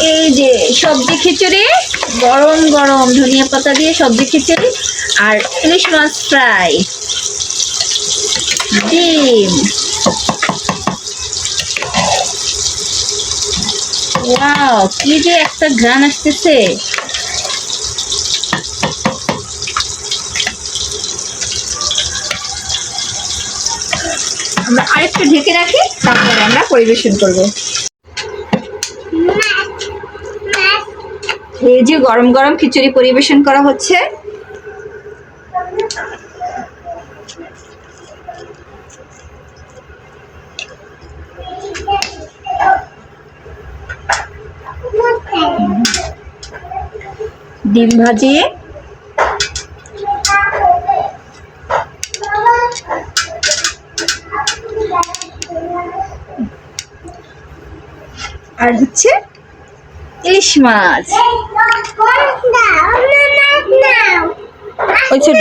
এই যে সবজি খিচুড়ি, গরম গরম ধনিয়া পাতা দিয়ে সবজি খিচুড়ি, আর ইলিশ মাছ ফ্রাই, ডিম। ওয়াও, কি যে একটা ঘ্রাণ আসতেছে। আমরা আরেকটু ঢেকে রাখি, তারপরে আমরা পরিবেশন করব। এই যে গরম গরম খিচুড়ি পরিবেশন করা হচ্ছে। ডিম ভাজি, আর হচ্ছে ইলিশ মাছ। ওই ছোট